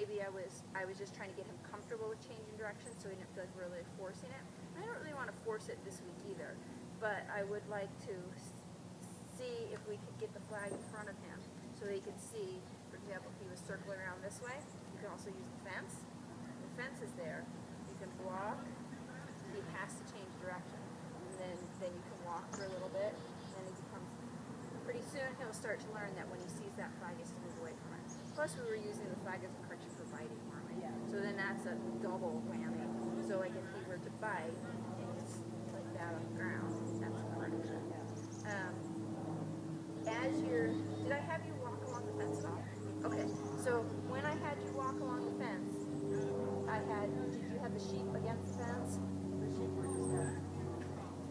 maybe I was just trying to get him comfortable with changing direction, so he didn't feel like really forcing it. I don't really want to force it this week either, but I would like to see if we could get the flag in front of him so he could see. For example, if he was circling around this way, you can also use the fence. The fence is there. You can block. He has to change direction, and then you can walk for a little bit, and then he becomes. Pretty soon he'll start to learn that when he sees that flag, he has to move away from it. Plus, we were using the flag as a correction for biting, weren't we? Yeah. So then that's a double whammy. So like if he were to bite and it's like that on the ground, that's a correction. Did I have you walk along the fence at all? Okay. So when I had you walk along the fence, did you have the sheep against the fence? The sheep were just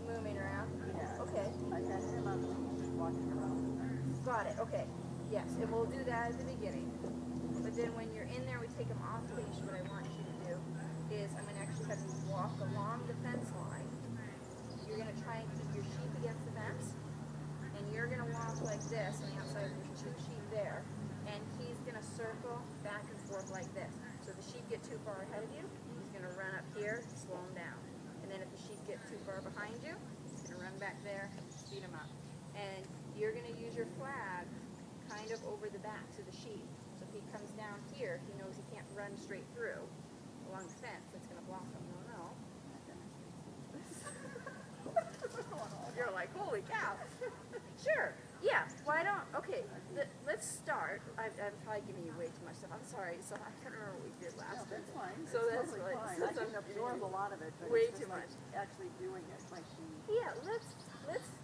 moving around? Yeah. Okay. I had him on the leash walking around. Got it. Okay. Yes, and we'll do that at the beginning. But then when you're in there, we take them off the leash. What I want you to do is I'm going to actually have you walk along the fence line. You're going to try and keep your sheep against the fence. And you're going to walk like this on the outside of your two sheep there. And he's going to circle back and forth like this. So if the sheep get too far ahead of you, he's going to run up here, slow him down. And then if the sheep get too far behind you, he's going to run back there, speed him up. And you're going to use your flag kind of over the backs of the sheep. So if he comes down here, he knows he can't run straight through along the fence. That's going to block him. No. You're like, holy cow. Sure. Yeah. Why don't? Okay. Let's start. I'm probably giving you way too much stuff. I'm sorry. So I can't remember what we did last time. That's fine. So that's totally like, fine. I can absorb a lot of it, but way it's too just much. Like actually doing it like she. Yeah. Let's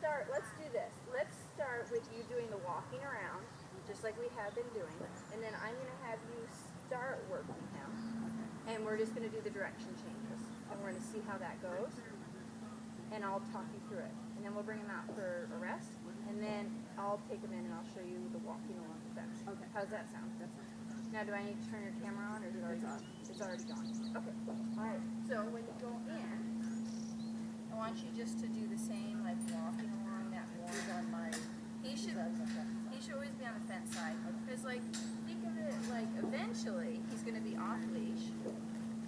start. Let's do this. Let's start with you doing the walking around, just like we have been doing, and then I'm going to have you start working him, and we're just going to do the direction changes, and we're going to see how that goes, and I'll talk you through it, and then we'll bring him out for a rest, and then I'll take him in and I'll show you the walking along the fence. Okay. How's that sound? That's fine. Now, do I need to turn your camera on, or is it already on? It's already gone. Okay. All right. So when you go in, I want you just to do the same, like walking along that wall. He's on my. He should always be on the fence side. Because, like, think of it like eventually he's going to be off leash.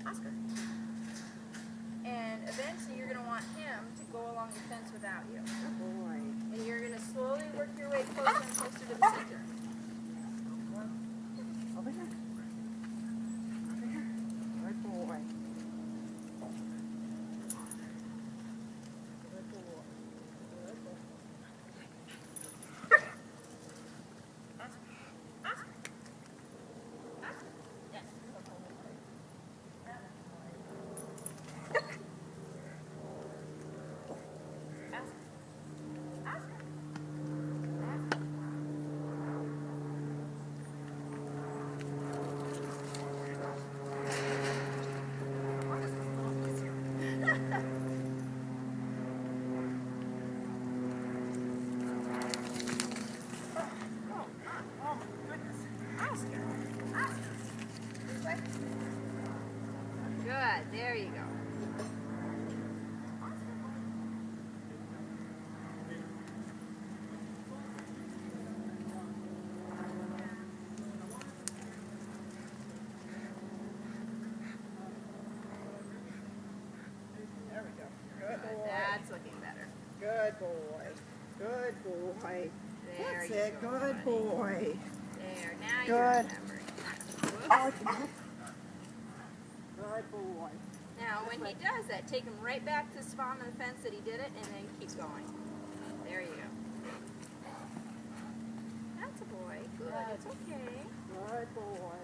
Oscar. And eventually you're going to want him to go along the fence without you. Oh boy. And you're going to slowly work your way closer and closer to the center. Over here. Over here. Good boy. Good, there you go. There we go. Good boy. That's looking better. Good boy. Good boy. There That's you it. go. Good boy. There, now Good. you're remembering. Whoops. Good boy. Now, when he does that, take him right back to the spot on the fence that he did it, and then keep going. There you go. That's a boy. Good. It's okay. Good boy.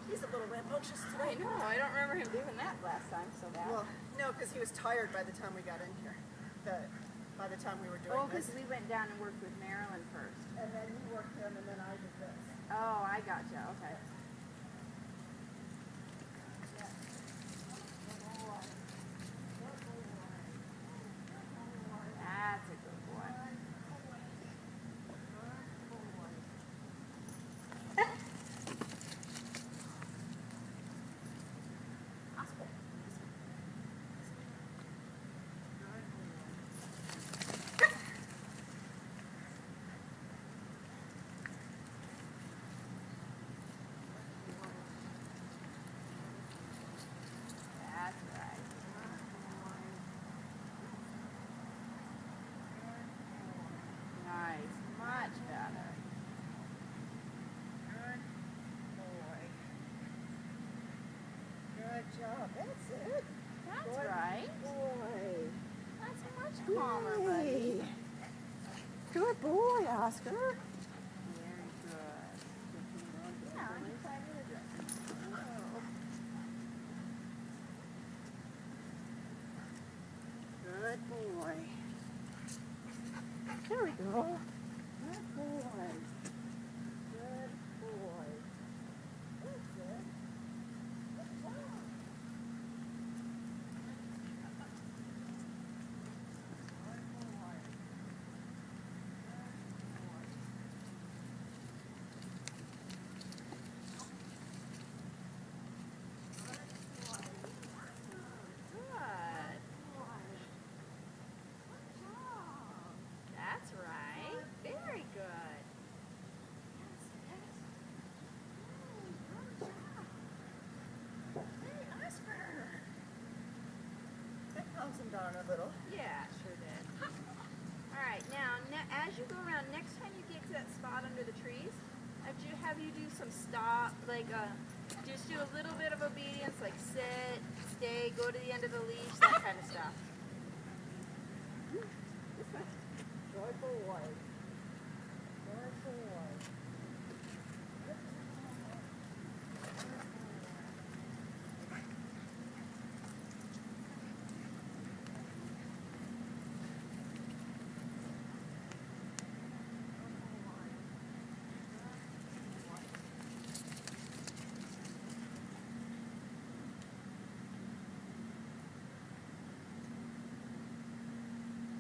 He's a little rambunctious I today. know. I don't remember him doing that last time so bad. Well, no, because he was tired by the time we got in here. By the time we were doing because this. we went down and worked with Marilyn first. And then you worked him, and then I did this. Oh, I gotcha. Okay. That's a good boy. job. That's it. That's Good right. boy. That's much calmer, buddy. Yay. Good boy, Oscar. Very good. Yeah, on your side of the dress. Good boy. There we go. Good boy. Good boy. That's it. Good job. Good. That's right. Very good. Hey, Oscar. That calms him down a little. Yeah, sure did. All right, now as you go around, next time you get to that spot under the trees, have you do some stop, like just do a little bit of obedience, like sit, stay, go to the end of the leash, that kind of stuff. Good boy. Good boy. Good.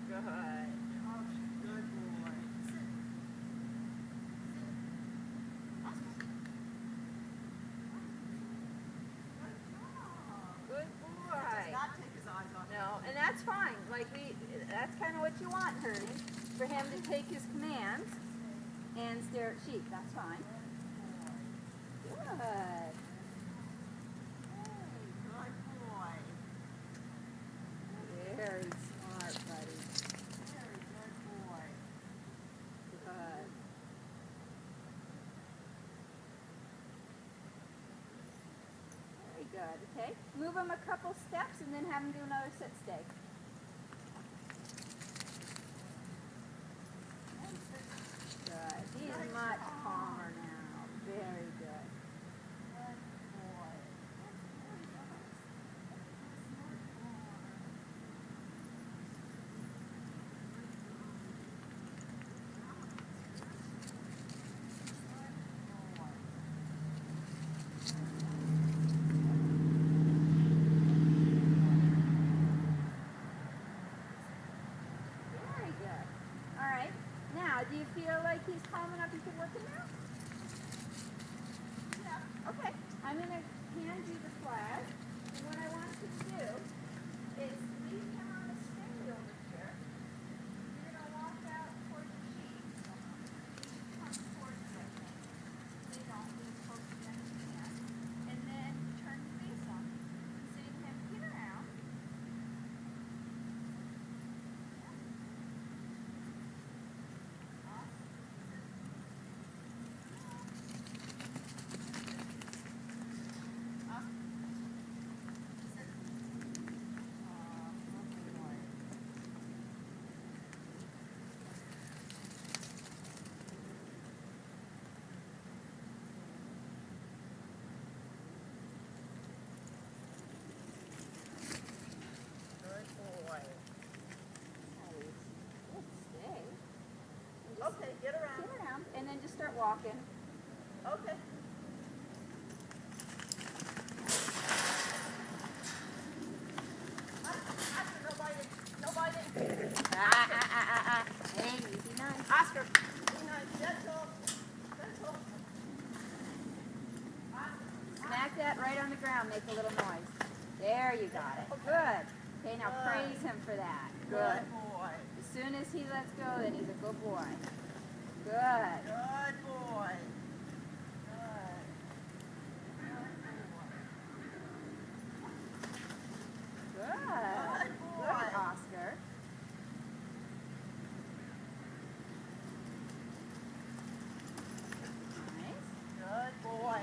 Good boy. Good boy. Does not take his eyes off. No, and that's fine. Like that's kind of what you want, Hurdy, for him to take his commands and stare at sheep. That's fine. Good. Good boy. Very smart, buddy. Very good boy. Good. Very good. Okay. Move him a couple steps and then have him do another sit stay. Good. He's much calmer now. Very good. Good boy. Very good. All right. Now, do you feel like he's calm enough you can work him now? Yeah. Okay. I'm going to hand you the flag. And what I want you to do is leave him on the stay over here. You're going to walk out towards the sheep. Come towards them. They don't leave close to them as you can. And then turn your face on. Sitting him pin around. Good boy. Good stay. And just Okay, get around. sit around and then just start walking. Okay. Oscar, no biting. No biting. Hey, easy nice. Oscar. Be nice. Gentle. Gentle. Smack that right on the ground. Make a little noise. There you got it. Good. Okay, now Good. praise him for that. Good. Good boy. As soon as he lets go, then he's a good boy. Good. Good boy. Good. Good. Good boy. Good, Oscar. Nice. Good boy.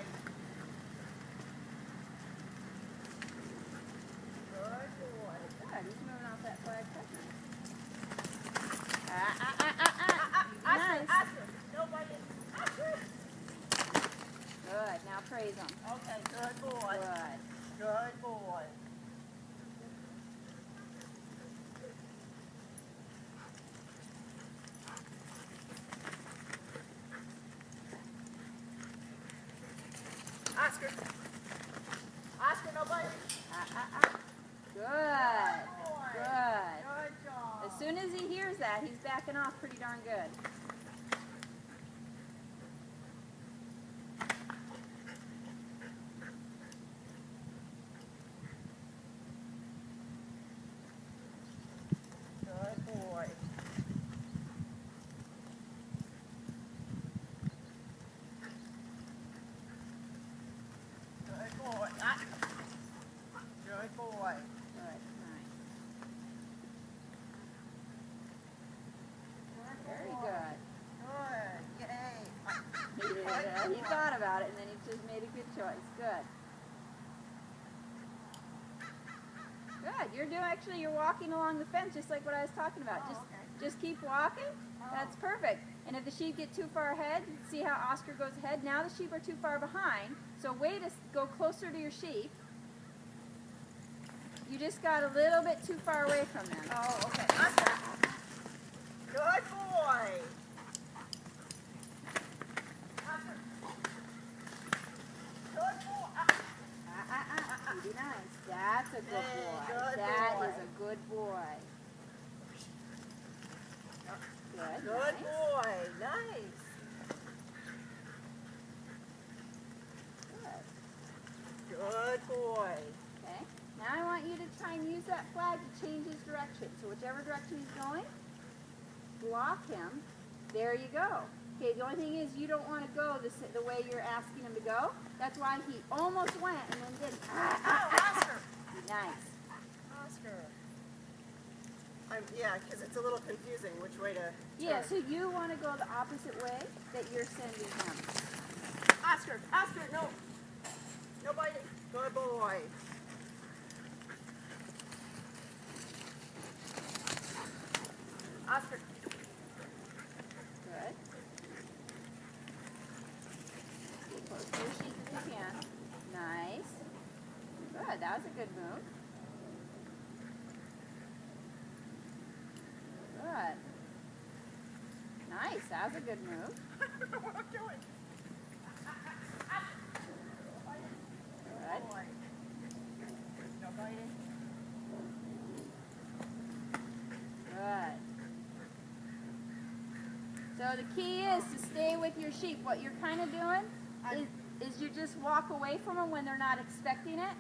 Good boy. Good. Good boy. Oscar. Oscar, no biting. Good. Boy. Good. Good job. As soon as he hears that, he's backing off pretty darn good. Good boy. Good boy. Good boy. Good. Nice. Very good. Good. Yay. He thought about it and then he just made a good choice. Good. Good. You're walking along the fence just like what I was talking about. Oh, Just keep walking. That's perfect. And if the sheep get too far ahead, see how Oscar goes ahead? Now the sheep are too far behind. So way to go closer to your sheep. You just got a little bit too far away from them. Oh, okay. Oscar. Good boy. Oscar. Good boy. Be nice. That's a good Hey, boy. good That boy. is a good boy. Good. Good Nice. boy. Nice. Good. Good boy. Okay. Now I want you to try and use that flag to change his direction. So whichever direction he's going, block him. There you go. Okay, the only thing is you don't want to go the way you're asking him to go. That's why he almost went and then didn't. Oscar. Nice. Oscar. Yeah, because it's a little confusing which way to turn. Yeah, so you want to go the opposite way that you're sending him. Oscar. Oscar, no. No biting. Good boy. Oscar. Good. Get close to your sheep if you can. Nice. Good, that was a good move. Good. Nice, that was a good move. I don't know what I'm doing. Good. Boy. No biting. Good. So the key is to stay with your sheep. What you're kind of doing is you just walk away from them when they're not expecting it,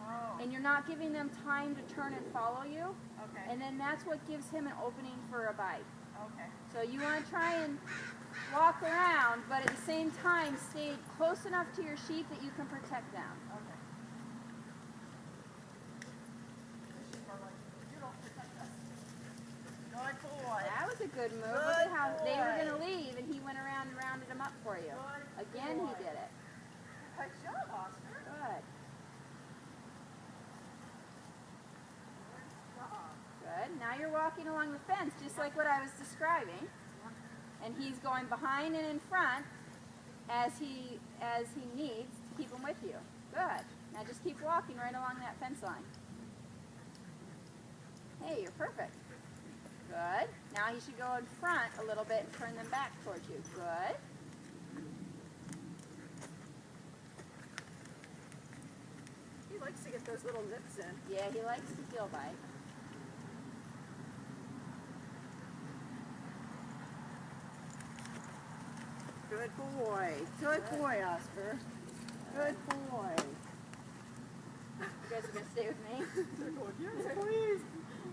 Oh. and you're not giving them time to turn and follow you, Okay. and then that's what gives him an opening for a bite. Okay. So you want to try and walk around, but at the same time stay close enough to your sheep that you can protect them. Okay. The sheep are like, you don't protect us. Good boy. That was a good move. Good Look at how they were boy. going to leave, and he went around and rounded them up for you. Good Again, boy. he did it. Good job, Oscar. Good. Good job. Good. Now you're walking along the fence, just like what I was describing. And he's going behind and in front as he needs to keep him with you. Good. Now just keep walking right along that fence line. Hey, you're perfect. Good. Now you should go in front a little bit and turn them back towards you. Good. He likes to get those little nips in. Yeah, he likes to feel bite. Good boy. Good boy, Oscar. Good boy. You guys are going to stay with me? They're going, yes, please.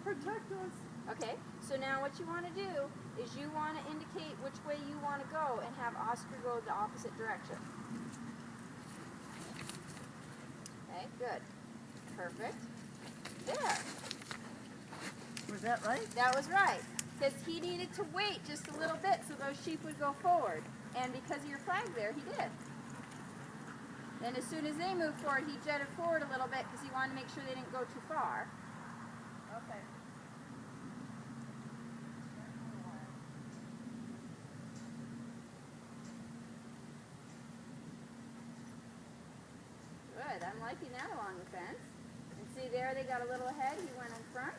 Protect us. Okay, so now what you want to do is you want to indicate which way you want to go and have Oscar go the opposite direction. Okay, good. Perfect. There. Was that right? That was right. Because he needed to wait just a little bit so those sheep would go forward. And because of your flag there, he did. Then as soon as they moved forward, he jetted forward a little bit because he wanted to make sure they didn't go too far. Okay. Good. liking that along the fence. And see there, they got a little ahead. He went in front.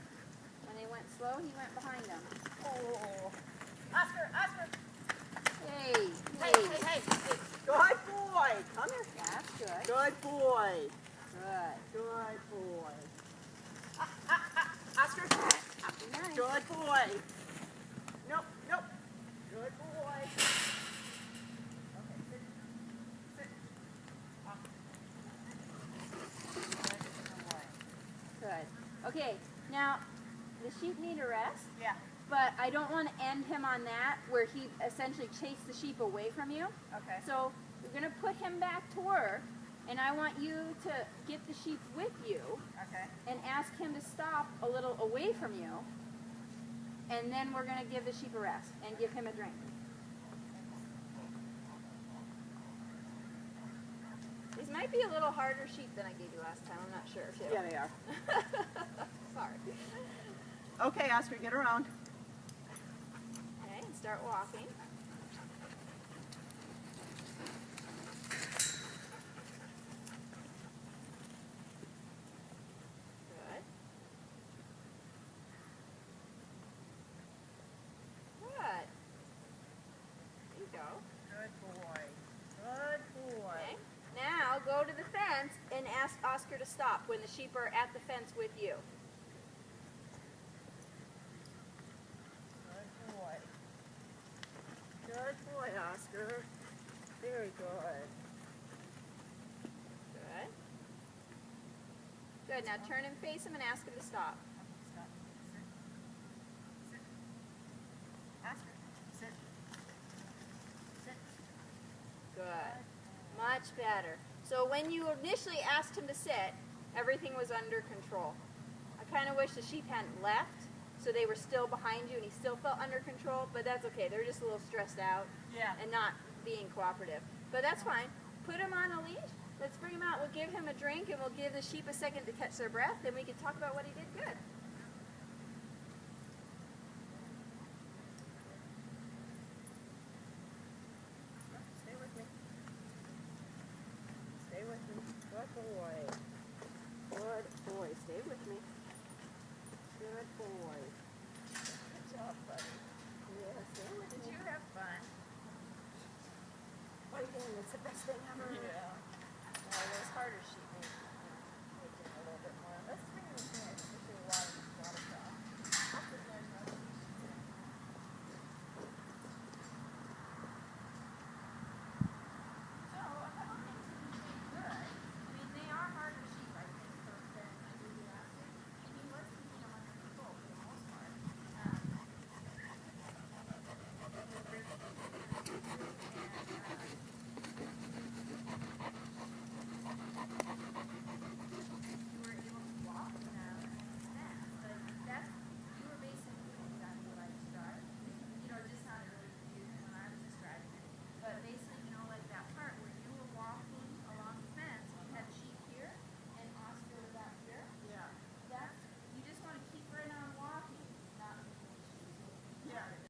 When they went slow, he went behind them. Oh. Oscar, Oscar. Hey, Hey, hey, hey. Good boy. Come here. That's good. Good boy. Good. Good boy. Oscar. Nice. Good boy. Nope, nope. Good boy. Okay, sit. Sit. Good boy. Good. Okay, now the sheep need a rest, Yeah. but I don't want to end him on that where he essentially chased the sheep away from you. Okay. So we're going to put him back to work, and I want you to get the sheep with you Okay. and ask him to stop a little away from you, and then we're going to give the sheep a rest and give him a drink. These might be a little harder sheep than I gave you last time. I'm not sure, too. Yeah, they are. Sorry. Okay, Oscar, get around. Okay, and start walking. Good. Good. There you go. Good boy. Good boy. Okay. Now go to the fence and ask Oscar to stop when the sheep are at the fence with you. Good boy. Good boy, Oscar. Very good. Good. Good. Now turn and face him and ask him to stop. Stop. Sit. Sit. Oscar, sit. Sit. Good. Much better. So when you initially asked him to sit, everything was under control. I kind of wish the sheep hadn't left, so they were still behind you and he still felt under control, but that's okay. They're just a little stressed out Yeah. and not being cooperative. But that's fine. Put him on a leash. Let's bring him out. We'll give him a drink and we'll give the sheep a second to catch their breath, and we can talk about what he did good.